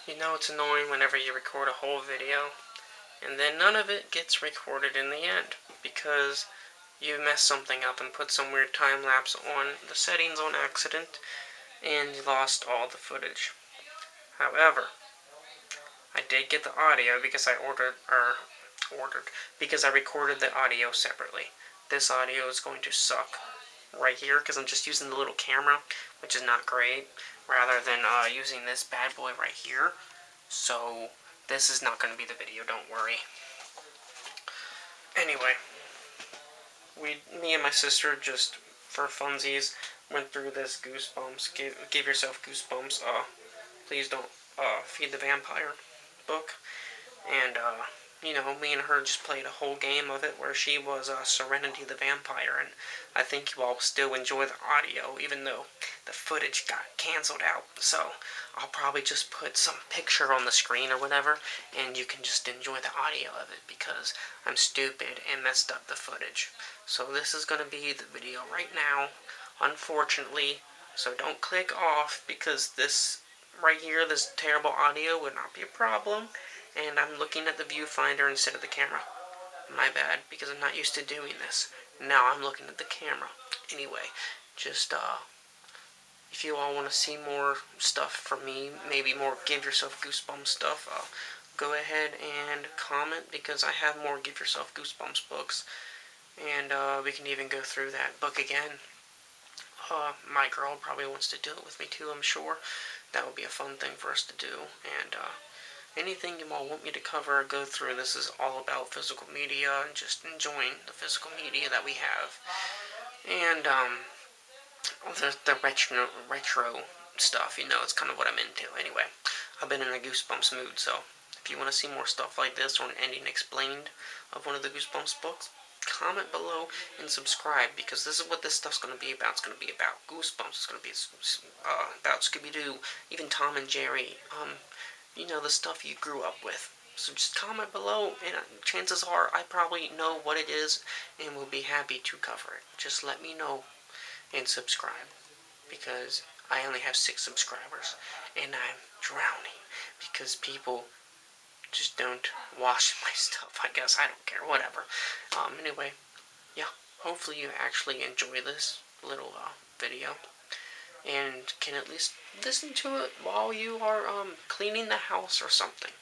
You know it's annoying whenever you record a whole video, and then none of it gets recorded in the end, because you messed something up and put some weird time-lapse on the settings on accident, and you lost all the footage. However, I did get the audio because I because I recorded the audio separately. This audio is going to suck right here because I'm just using the little camera, which is not great, rather than using this bad boy right here. So this is not going to be the video, don't worry. Anyway, me and my sister just for funsies went through this Goosebumps. Give yourself goosebumps. Please don't feed the vampire book. And you know, me and her just played a whole game of it where she was Serenity the vampire, and I think you all still enjoy the audio, even though the footage got canceled out. So I'll probably just put some picture on the screen or whatever, and you can just enjoy the audio of it because I'm stupid and messed up the footage. So this is going to be the video right now, unfortunately. So don't click off because this right here, this terrible audio would not be a problem. And I'm looking at the viewfinder instead of the camera. My bad, because I'm not used to doing this. Now I'm looking at the camera. Anyway, just, if you all want to see more stuff from me, maybe more Give Yourself Goosebumps stuff, go ahead and comment, because I have more Give Yourself Goosebumps books. And, we can even go through that book again. My girl probably wants to do it with me too, I'm sure. That would be a fun thing for us to do. And, anything you all want me to cover or go through, this is all about physical media and just enjoying the physical media that we have. And, the retro stuff, you know, it's kind of what I'm into. Anyway, I've been in a Goosebumps mood, so if you want to see more stuff like this or an ending explained of one of the Goosebumps books, comment below and subscribe, because this is what this stuff's going to be about. It's going to be about Goosebumps, it's going to be about Scooby-Doo, even Tom and Jerry, you know, the stuff you grew up with. So just comment below, and chances are I probably know what it is and will be happy to cover it. Just let me know and subscribe, because I only have 6 subscribers and I'm drowning because people just don't watch my stuff, I guess. I don't care, whatever. Anyway, yeah, hopefully you actually enjoy this little video and can at least listen to it while you are cleaning the house or something.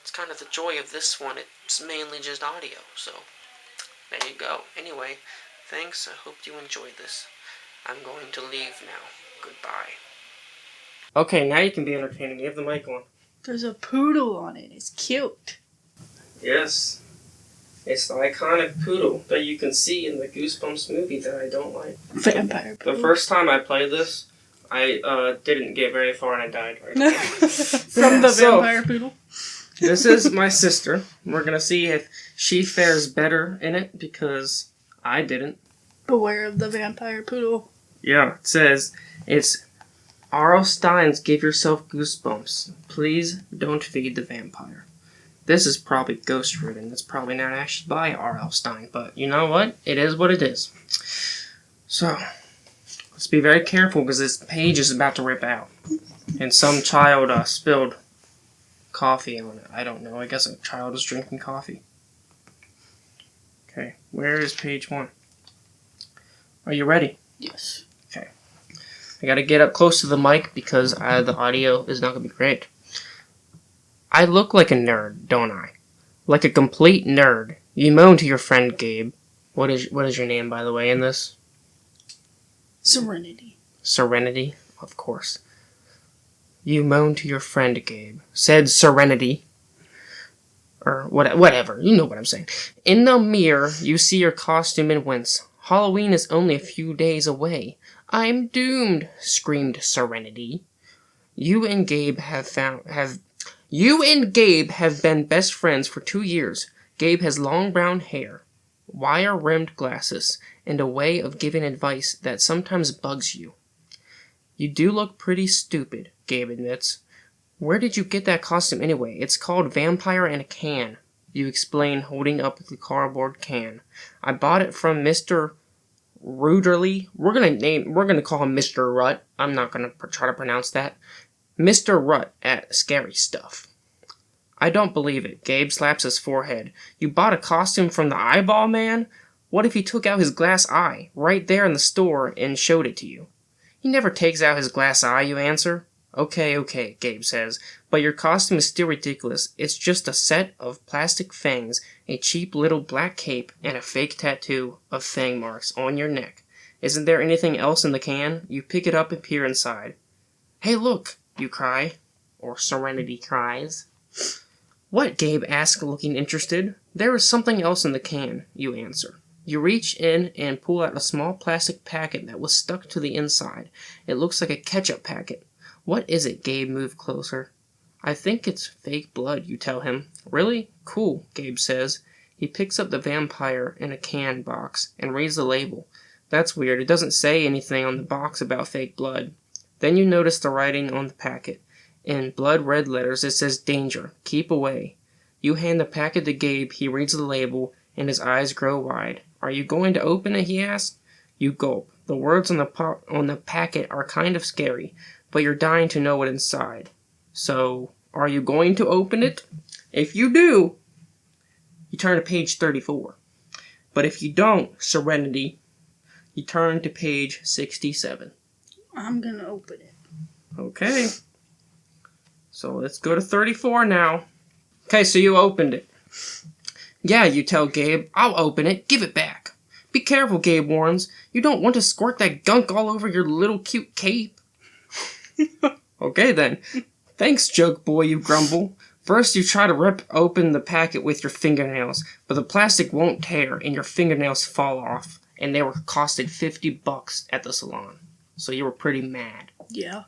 It's kind of the joy of this one. It's mainly just audio, so there you go. Anyway, thanks. I hope you enjoyed this. I'm going to leave now. Goodbye. Okay, now you can be entertaining. You have the mic on. There's a poodle on it. It's cute. Yes. It's the iconic poodle that you can see in the Goosebumps movie that I don't like. Vampire poodle. The first time I played this, I didn't get very far and I died right away. From the vampire poodle? This is my sister. We're going to see if she fares better in it, because I didn't. Beware of the vampire poodle. Yeah, it says, it's R.L. Stine's Give Yourself Goosebumps. Please don't feed the vampire. This is probably ghost-written. It's probably not actually by R.L. Stine, but you know what? It is what it is. So, let's be very careful, because this page is about to rip out. And some child spilled coffee on it. I don't know. I guess a child is drinking coffee. Okay, where is page 1? Are you ready? Yes. Okay. I gotta get up close to the mic because the audio is not gonna be great. I look like a nerd, don't I? Like a complete nerd. You moan to your friend Gabe. What is your name, by the way, in this? Serenity. Serenity? Of course. You moan to your friend Gabe. Said Serenity. Or whatever. You know what I'm saying. In the mirror, you see your costume and wince. Halloween is only a few days away. I'm doomed, screamed Serenity. You and Gabe have been best friends for 2 years. Gabe has long brown hair, wire-rimmed glasses, and a way of giving advice that sometimes bugs you. You do look pretty stupid, Gabe admits. Where did you get that costume anyway? It's called Vampire in a Can, you explain, holding up the cardboard can. I bought it from Mr. Ruderly. We're gonna call him Mr. Rut. I'm not gonna try to pronounce that. Mr. Rutt at Scary Stuff. I don't believe it. Gabe slaps his forehead. You bought a costume from the Eyeball Man? What if he took out his glass eye, right there in the store, and showed it to you? He never takes out his glass eye, you answer. Okay, Gabe says, but your costume is still ridiculous. It's just a set of plastic fangs, a cheap little black cape, and a fake tattoo of fang marks on your neck. Isn't there anything else in the can? You pick it up and peer inside. Hey, look, you cry. Or Serenity cries. What? Gabe asks, looking interested. There is something else in the can, you answer. You reach in and pull out a small plastic packet that was stuck to the inside. It looks like a ketchup packet. What is it? Gabe moved closer. I think it's fake blood, you tell him. Really? Cool, Gabe says. He picks up the vampire in a can box and reads the label. That's weird. It doesn't say anything on the box about fake blood. Then you notice the writing on the packet. In blood red letters, it says, Danger. Keep away. You hand the packet to Gabe. He reads the label, and his eyes grow wide. Are you going to open it? He asks. You gulp. The words on the packet are kind of scary, but you're dying to know what's inside. So, are you going to open it? If you do, you turn to page 34. But if you don't, Serenity, you turn to page 67. I'm gonna open it. Okay. So let's go to 34 now. Okay, so you opened it. Yeah, you tell Gabe. I'll open it. Give it back. Be careful, Gabe warns. You don't want to squirt that gunk all over your little cute cape. Okay, then. Thanks, joke boy, you grumble. First, you try to rip open the packet with your fingernails, but the plastic won't tear and your fingernails fall off, and they were costed $50 at the salon. So you were pretty mad. Yeah.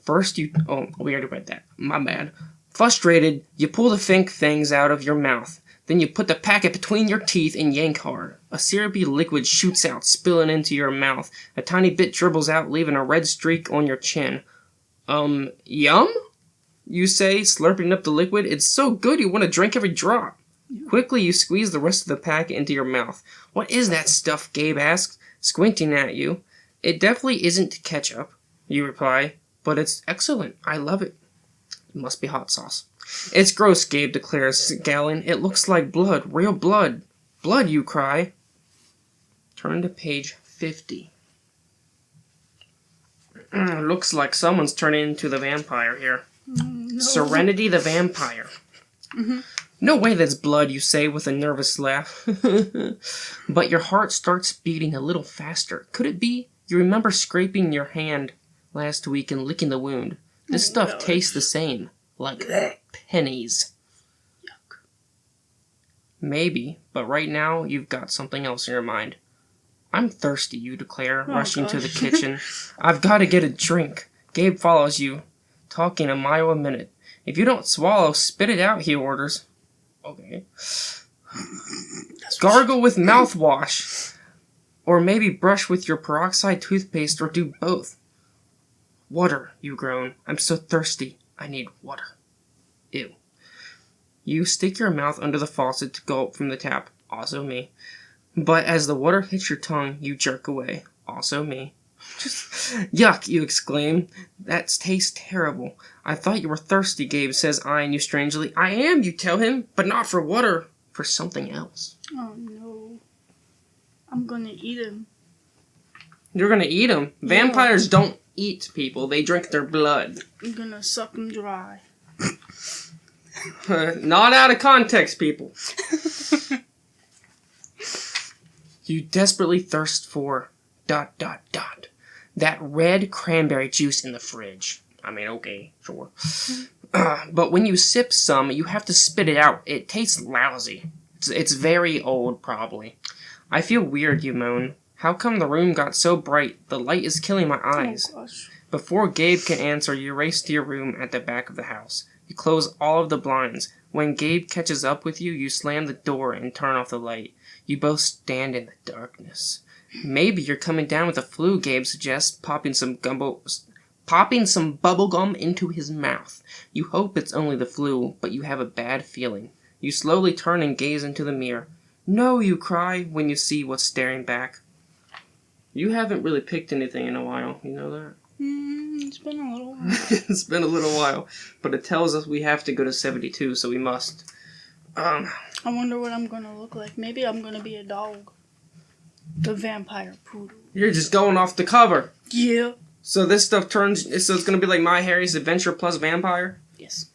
First, we already read that. My bad. Frustrated, you pull the fake things out of your mouth. Then you put the packet between your teeth and yank hard. A syrupy liquid shoots out, spilling into your mouth. A tiny bit dribbles out, leaving a red streak on your chin. Yum? You say, slurping up the liquid. It's so good you want to drink every drop. Yeah. Quickly, you squeeze the rest of the packet into your mouth. What is that stuff? Gabe asks, squinting at you. It definitely isn't ketchup, you reply. But it's excellent. I love it. It must be hot sauce. It's gross, Gabe declares, scowling. It looks like blood. Real blood. Blood, you cry. Turn to page 50. Looks like someone's turning into the vampire here. No. Serenity the vampire. Mm-hmm. No way that's blood, you say with a nervous laugh. But your heart starts beating a little faster. Could it be? You remember scraping your hand last week and licking the wound. This stuff tastes the same. Like pennies. Yuck. Maybe, but right now you've got something else in your mind. I'm thirsty, you declare, rushing to the kitchen. I've got to get a drink. Gabe follows you, talking a mile a minute. If you don't swallow, spit it out, he orders. Okay. Gargle with mouthwash. Or maybe brush with your peroxide toothpaste, or do both. Water, you groan. I'm so thirsty. I need water. Ew. You stick your mouth under the faucet to gulp from the tap. Also me. But as the water hits your tongue, you jerk away. Also me. Yuck, you exclaim. That tastes terrible. I thought you were thirsty, Gabe says, eyeing you strangely. I am, you tell him, but not for water. For something else. Oh, no. I'm gonna eat him. You're gonna eat him? Yeah. Vampires don't eat people. They drink their blood. I'm gonna suck him dry. Not out of context, people. You desperately thirst for ... that red cranberry juice in the fridge. I mean, okay, sure. But when you sip some, you have to spit it out. It tastes lousy. It's very old, probably. I feel weird, you moan. How come the room got so bright? The light is killing my eyes. Oh, gosh. Before Gabe can answer, you race to your room at the back of the house. You close all of the blinds. When Gabe catches up with you, you slam the door and turn off the light. You both stand in the darkness. Maybe you're coming down with the flu, Gabe suggests, popping some bubble gum into his mouth. You hope it's only the flu, but you have a bad feeling. You slowly turn and gaze into the mirror. No, you cry when you see what's staring back. You haven't really picked anything in a while, you know that? It's been a little while. It's been a little while, but it tells us we have to go to 72, so we must. I wonder what I'm gonna look like. Maybe I'm gonna be a dog. The vampire poodle. You're just going off the cover. Yeah. So this stuff turns. So it's gonna be like My Harry's Adventure plus vampire. Yes.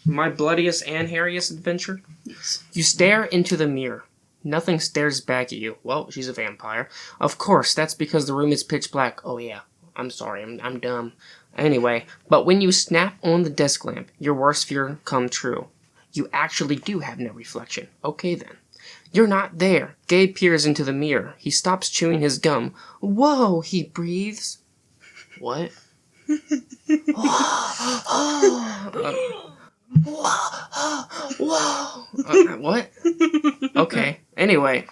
My Bloodiest and Hairiest Adventure. Yes. You stare into the mirror. Nothing stares back at you. Well, she's a vampire. Of course, that's because the room is pitch black. Oh yeah. I'm sorry. I'm dumb. Anyway, but when you snap on the desk lamp, your worst fear come true. You actually do have no reflection. Okay then. You're not there. Gabe peers into the mirror. He stops chewing his gum. Whoa, he breathes. What? Whoa. What? Okay. Anyway.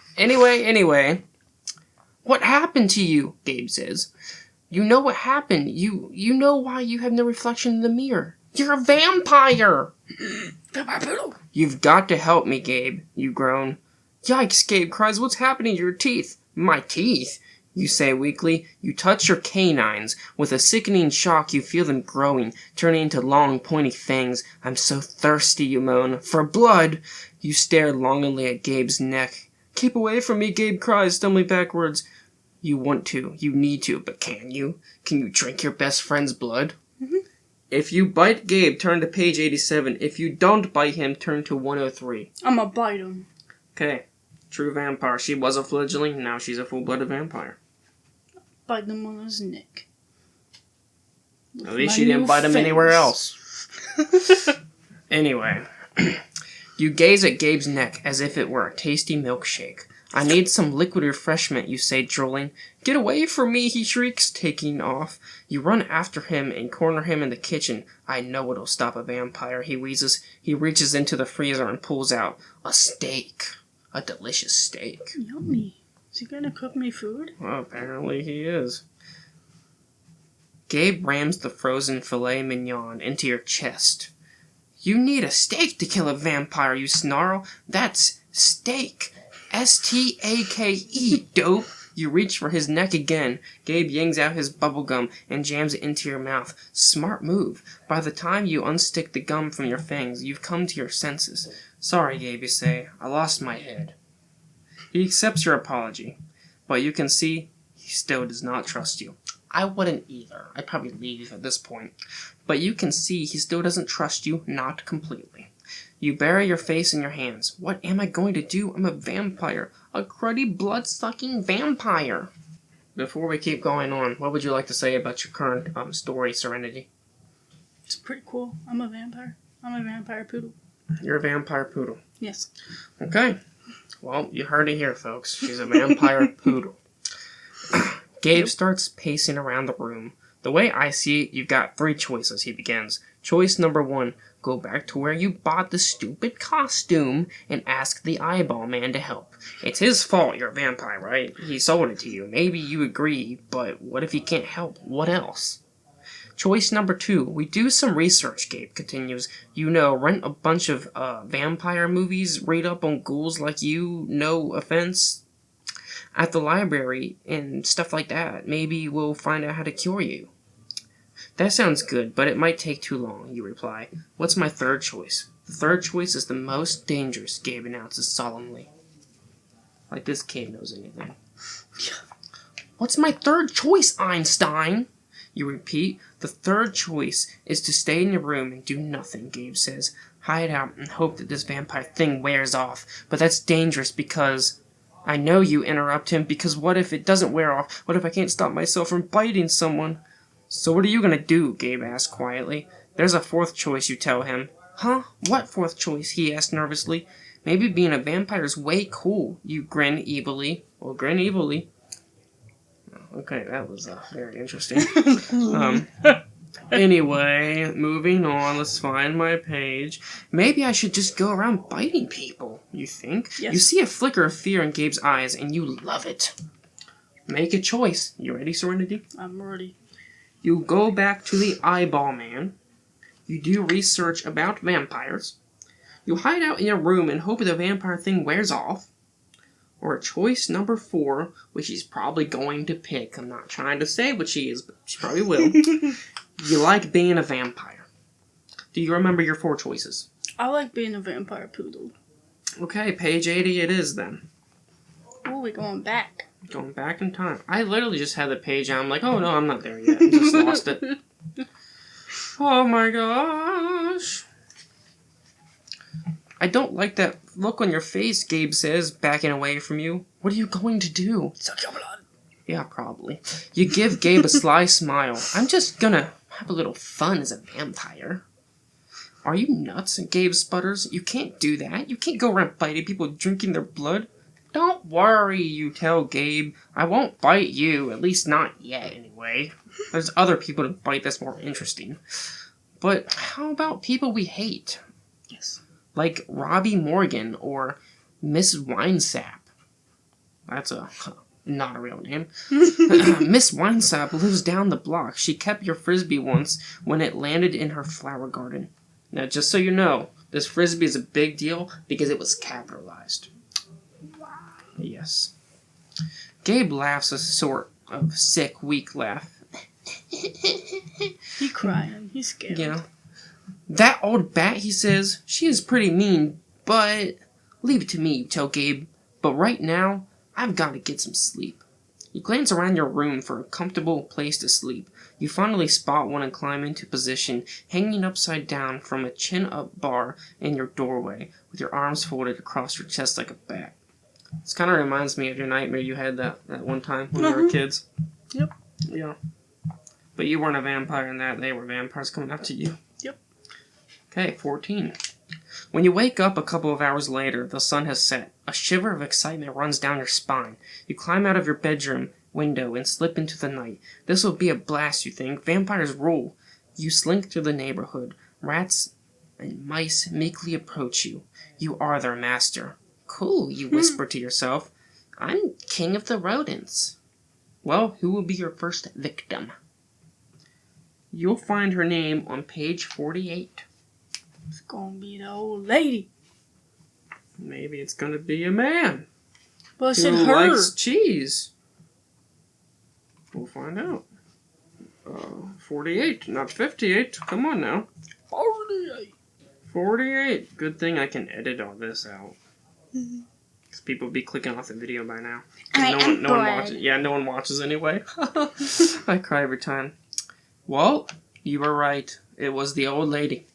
What happened to you? Gabe says. You know what happened. You know why you have no reflection in the mirror. You're a vampire. Vampire poodle. You've got to help me, Gabe. You groan. Yikes, Gabe cries. What's happening to your teeth? My teeth? You say weakly. You touch your canines. With a sickening shock, you feel them growing, turning into long, pointy fangs. I'm so thirsty, you moan. For blood! You stare longingly at Gabe's neck. Keep away from me, Gabe cries, stumbling backwards. You want to. You need to. But can you? Can you drink your best friend's blood? Mm-hmm. If you bite Gabe, turn to page 87. If you don't bite him, turn to 103. I'ma bite him. Okay. True vampire. She was a fledgling, now she's a full-blooded vampire. Bite him on his neck. At least she didn't bite him anywhere else. Anyway. You gaze at Gabe's neck as if it were a tasty milkshake. I need some liquid refreshment, you say, drooling. Get away from me, he shrieks, taking off. You run after him and corner him in the kitchen. I know it'll stop a vampire, he wheezes. He reaches into the freezer and pulls out a steak. A delicious steak. Yummy. Is he gonna cook me food? Well, apparently he is. Gabe rams the frozen filet mignon into your chest. You need a steak to kill a vampire, you snarl. That's steak. S-T-A-K-E, dope. You reach for his neck again. Gabe yanks out his bubblegum and jams it into your mouth. Smart move. By the time you unstick the gum from your fangs, you've come to your senses. Sorry, Gabe, you say. I lost my head. He accepts your apology, but you can see he still does not trust you. I wouldn't either. I'd probably leave at this point. But you can see he still doesn't trust you, not completely. You bury your face in your hands. What am I going to do? I'm a vampire. A cruddy, blood-sucking vampire. Before we keep going on, what would you like to say about your current story, Serenity? It's pretty cool. I'm a vampire. I'm a vampire poodle. You're a vampire poodle. Yes. Okay. Well, you heard it here, folks. She's a vampire poodle. Gabe starts pacing around the room. The way I see it, you've got 3 choices, he begins. Choice number 1, go back to where you bought the stupid costume and ask the eyeball man to help. It's his fault you're a vampire, right? He sold it to you. Maybe you agree, but what if he can't help? What else? Choice number 2, we do some research, Gabe continues. You know, rent a bunch of vampire movies, read up on ghouls like you, no offense, at the library and stuff like that. Maybe we'll find out how to cure you. That sounds good, but it might take too long, you reply. What's my 3rd choice? The 3rd choice is the most dangerous, Gabe announces solemnly. Like this kid knows anything. What's my 3rd choice, Einstein? You repeat. The 3rd choice is to stay in your room and do nothing, Gabe says. Hide out and hope that this vampire thing wears off. But that's dangerous because... I know, you interrupt him, because what if it doesn't wear off? What if I can't stop myself from biting someone? So what are you gonna do? Gabe asks quietly. There's a 4th choice, you tell him. Huh? What 4th choice? He asks nervously. Maybe being a vampire is way cool. You grin evilly. Well, grin evilly. Okay, that was very interesting. Anyway, moving on, let's find my page. Maybe I should just go around biting people, you think? Yes. You see a flicker of fear in Gabe's eyes, and you love it. Make a choice. You ready, Serenity? I'm ready. You go back to the eyeball man. You do research about vampires. You hide out in your room and hope the vampire thing wears off. Or choice number 4, which she's probably going to pick. I'm not trying to say what she is, but she probably will. You like being a vampire. Do you remember your 4 choices? I like being a vampire poodle. Okay, page 80 it is then. Oh, we're going back. Going back in time. I literally just had the page out. I'm like, oh no, I'm not there yet. I just lost it. Oh my gosh. I don't like that look on your face, Gabe says, backing away from you. What are you going to do? Suck your blood. Yeah, probably. You give Gabe a sly smile. I'm just gonna have a little fun as a vampire. Are you nuts? Gabe sputters. You can't do that. You can't go around biting people drinking their blood. Don't worry, you tell Gabe. I won't bite you, at least not yet, anyway. There's other people to bite that's more interesting. But how about people we hate? Yes. Like Robbie Morgan or Miss Winesap. That's not a real name. Miss Winesap lives down the block. She kept your frisbee once when it landed in her flower garden. Now, just so you know, this frisbee is a big deal because it was capitalized. Wow. Yes. Gabe laughs a sort of sick, weak laugh. He crying. He's scared. Yeah. That old bat, he says, she is pretty mean, but leave it to me, you tell Gabe. But right now, I've got to get some sleep. You glance around your room for a comfortable place to sleep. You finally spot one and climb into position, hanging upside down from a chin-up bar in your doorway, with your arms folded across your chest like a bat. This kind of reminds me of your nightmare you had that one time when we were kids. Yep. Yeah. But you weren't a vampire in that. They were vampires coming after you. Yep. Okay, 14. When you wake up a couple of hours later, the sun has set. A shiver of excitement runs down your spine. You climb out of your bedroom window and slip into the night. This will be a blast, you think. Vampires rule. You slink through the neighborhood. Rats and mice meekly approach you. You are their master. Cool, you whisper to yourself. I'm king of the rodents. Well, who will be your first victim? You'll find her name on page 48. It's gonna be the old lady. Maybe it's gonna be a man Well, I said who her. likes cheese. We'll find out. 48, not 58. Come on now. 48. 48. Good thing I can edit all this out. Because people would be clicking off the video by now. No one watches. Yeah, no one watches anyway. I cry every time. Well, you were right. It was the old lady.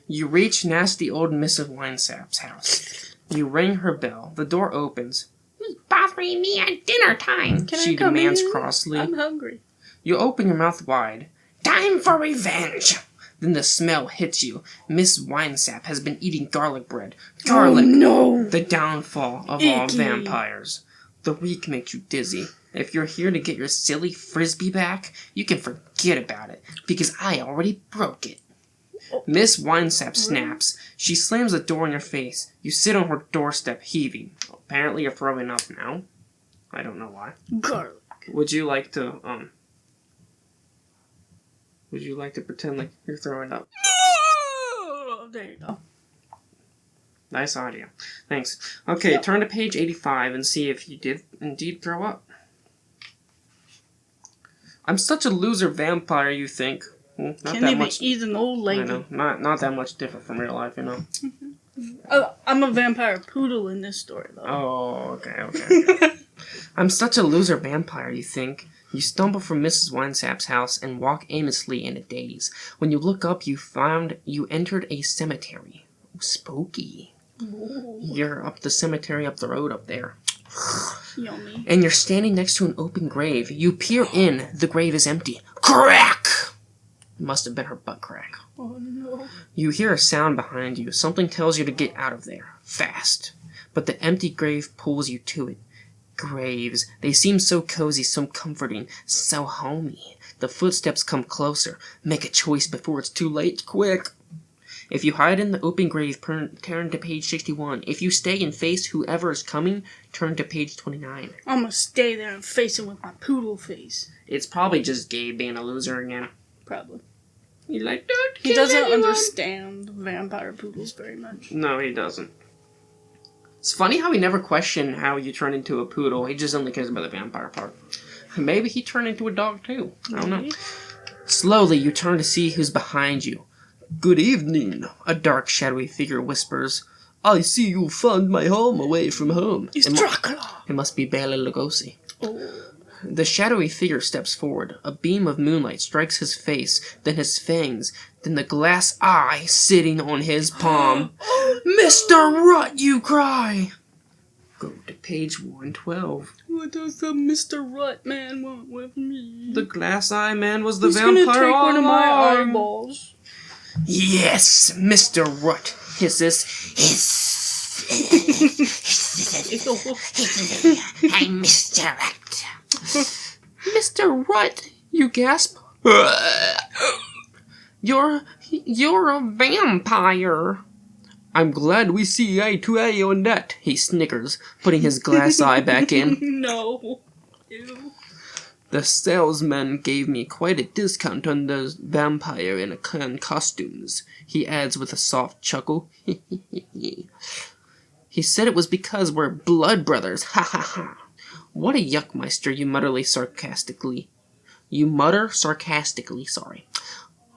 You reach nasty old Mrs. Winesap's house. You ring her bell. The door opens. Who's bothering me at dinner time? Can She I come demands in? crossly. I'm hungry. You open your mouth wide. Time for revenge! Then the smell hits you. Miss Winesap has been eating garlic bread. Garlic! Oh, no! The downfall of all Icky. vampires. The reek makes you dizzy. If you're here to get your silly frisbee back, you can forget about it, because I already broke it. Miss Winesap snaps. She slams the door in your face. You sit on her doorstep, heaving. Apparently you're throwing up now. I don't know why. Garlic. Would you like to pretend like you're throwing up? Oh, there you go. Nice audio. Thanks. Okay, turn to page 85 and see if you did indeed throw up. I'm such a loser vampire, you think. Well, not Can't that even much. eat an old lady. I know. Not that much different from real life, you know. Oh, I'm a vampire poodle in this story, though. Oh, okay. I'm such a loser vampire, you think. You stumble from Mrs. Winesap's house and walk aimlessly in a daze. When you look up, you found you entered a cemetery. Spooky. Ooh, You're up the cemetery up the road up there. yummy. And you're standing next to an open grave. You peer in. The grave is empty. Crack! It must have been her butt crack. Oh, no. You hear a sound behind you. Something tells you to get out of there. Fast. But the empty grave pulls you to it. Graves. They seem so cozy, so comforting, so homey. The footsteps come closer. Make a choice before it's too late. Quick! If you hide in the open grave, turn to page 61. If you stay and face whoever is coming, turn to page 29. I'm gonna stay there and face him with my poodle face. It's probably just Gabe being a loser again. Probably. He's like, don't He kill doesn't anyone. understand vampire poodles very much. No, he doesn't. It's funny how he never questioned how you turn into a poodle. He just only cares about the vampire part. Maybe he turned into a dog too. I don't know. Slowly, you turn to see who's behind you. Good evening, a dark, shadowy figure whispers. I see you found my home away from home. It's Dracula. It must be Bela Lugosi. Oh. The shadowy figure steps forward. A beam of moonlight strikes his face, then his fangs, then the glass eye sitting on his palm. Mr. Rut, you cry! Go to page 112. What does the Mr. Rut man want with me? The glass eye man was the He's vampire gonna take all one of my along. eyeballs. Yes, Mr. Rut hisses. I'm Mr. Rat. Mr. Rut, you gasp. You're a vampire. I'm glad we see eye to eye on that, he snickers, putting his glass eye back in. No. Ew. The salesman gave me quite a discount on those vampire and costumes, he adds with a soft chuckle. He said it was because we're blood brothers, ha ha ha. What a yuckmeister, you mutter sarcastically.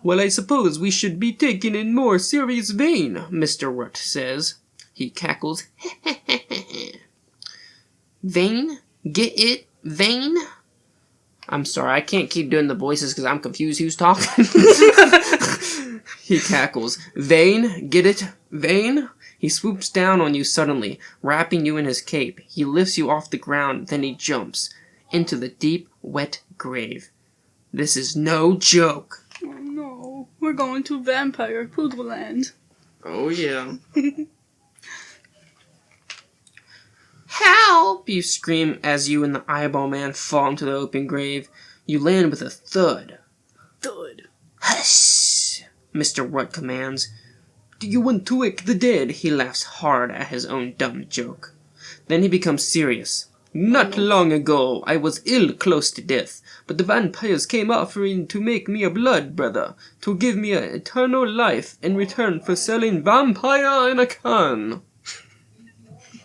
Well, I suppose we should be taken in more serious vein, Mr. Rut says. He cackles. Vein? Get it? Vein? I'm sorry, I can't keep doing the voices because I'm confused who's talking. He cackles. Vein? Get it? Vein? He swoops down on you suddenly, wrapping you in his cape. He lifts you off the ground, then he jumps into the deep, wet grave. This is no joke. Oh no. We're going to Vampire Poodle Land. Oh, yeah. Help! You scream as you and the eyeball man fall into the open grave. You land with a thud. Thud. Hush! Mr. Rut commands. Do you want to wake the dead? He laughs hard at his own dumb joke. Then he becomes serious. Not long ago, I was ill close to death, but the vampires came offering to make me a blood brother, to give me an eternal life in return for selling vampire in a can.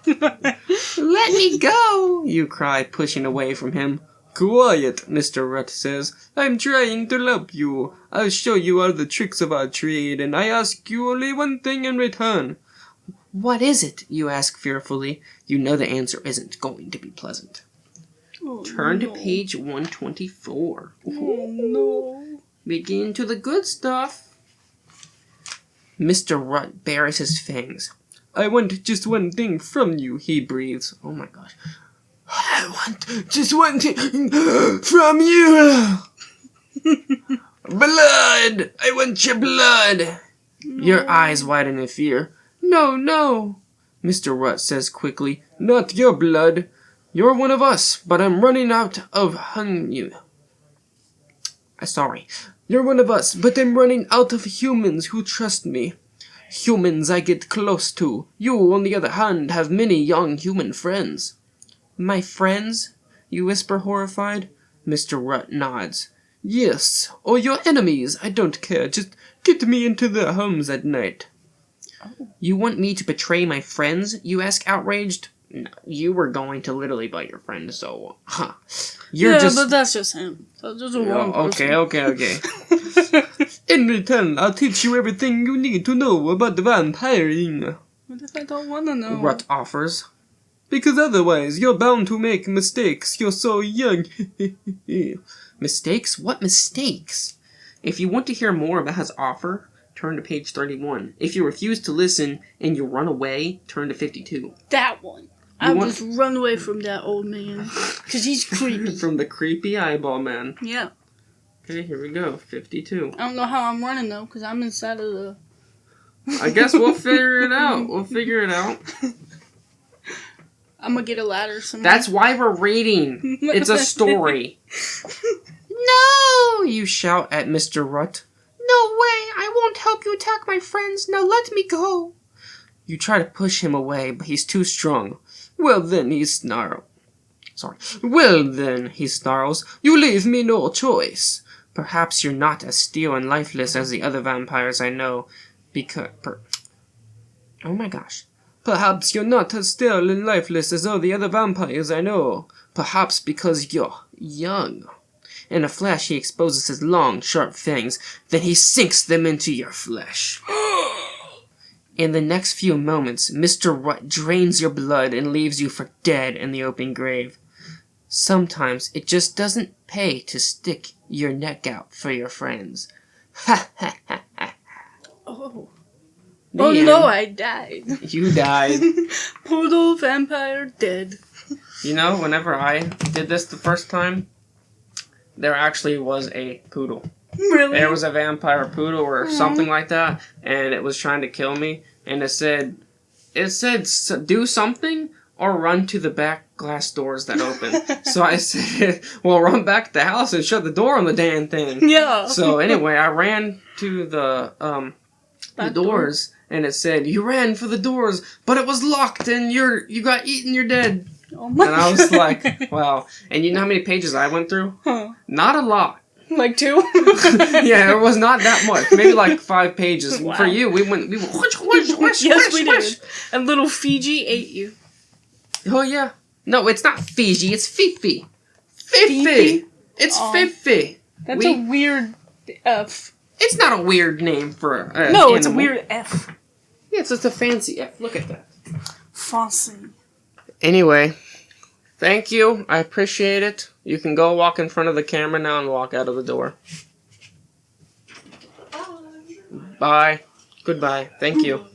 Let me go, you cry, pushing away from him. Quiet, Mr. Rut says. I'm trying to help you. I'll show you all the tricks of our trade, and I ask you only one thing in return. What is it? You ask fearfully. You know the answer isn't going to be pleasant. Oh, Turn no. to page 124. Oh no. Begin to the good stuff. Mr. Rut bares his fangs. I want just one thing from you, he breathes. Oh my gosh. I want just one thing from you. Blood! I want your blood! No. Your eyes widen in fear. No, no, Mr. Rut says quickly. Not your blood. You're one of us, but I'm running out of Sorry. You're one of us, but I'm running out of humans who trust me. Humans I get close to. You, on the other hand, have many young human friends. My friends? You whisper horrified. Mr. Rut nods. Yes, or your enemies. I don't care. Just get me into their homes at night. Oh. You want me to betray my friends? You ask outraged. No, you were going to literally bite your friend, so, You're just... but that's just him. That's just a wrong person. Okay. In return, I'll teach you everything you need to know about vampiring. What if I don't want to know? Rut offers. Because otherwise, you're bound to make mistakes. You're so young. Mistakes? What mistakes? If you want to hear more about his offer, turn to page 31. If you refuse to listen and you run away, turn to 52. That one. I'll just run away from that old man. Because he's creepy. From the creepy eyeball man. Yeah. Okay, here we go. 52. I don't know how I'm running, though, because I'm inside of the... I guess we'll figure it out. I'm going to get a ladder somewhere. That's why we're reading. It's a story. No! You shout at Mr. Rut. No way! I won't help you attack my friends. Now let me go. You try to push him away, but he's too strong. Well then, he snarls. You leave me no choice. Perhaps you're not as steel and lifeless as the other vampires I know, because... Oh my gosh. Perhaps you're not as stale and lifeless as all the other vampires I know. Perhaps because you're young. In a flash, he exposes his long, sharp fangs. Then he sinks them into your flesh. In the next few moments, Mr. Rut drains your blood and leaves you for dead in the open grave. Sometimes it just doesn't pay to stick your neck out for your friends. Ha ha ha ha. Oh. The Oh end. no, I died. You died. Poodle vampire dead. You know, whenever I did this the first time, there actually was a poodle. Really? There was a vampire poodle or something like that, and it was trying to kill me, and it said, do something or run to the back glass doors that open. So I said, well, run back to the house and shut the door on the damn thing. Yeah. So anyway, I ran to the doors, and it said, you ran for the doors, but it was locked, and you got eaten, you're dead. Oh my And I was God. like, wow. And you know how many pages I went through? Huh. Not a lot. Like 2? Yeah, it was not that much. Maybe like 5 pages. Wow. For you, we went whoosh, whoosh, whoosh, Yes, whoosh, we whoosh. did. And little Fiji ate you. Oh, yeah. No, it's not Fiji, it's Fifi. Fifi! Fifi? It's Aw. Fifi. That's a weird F. It's not a weird name for an No, it's a animal. weird F. Yeah, it's a fancy F. Look at that. Fancy. Anyway, thank you. I appreciate it. You can go walk in front of the camera now and walk out of the door. Bye. Goodbye. Thank you.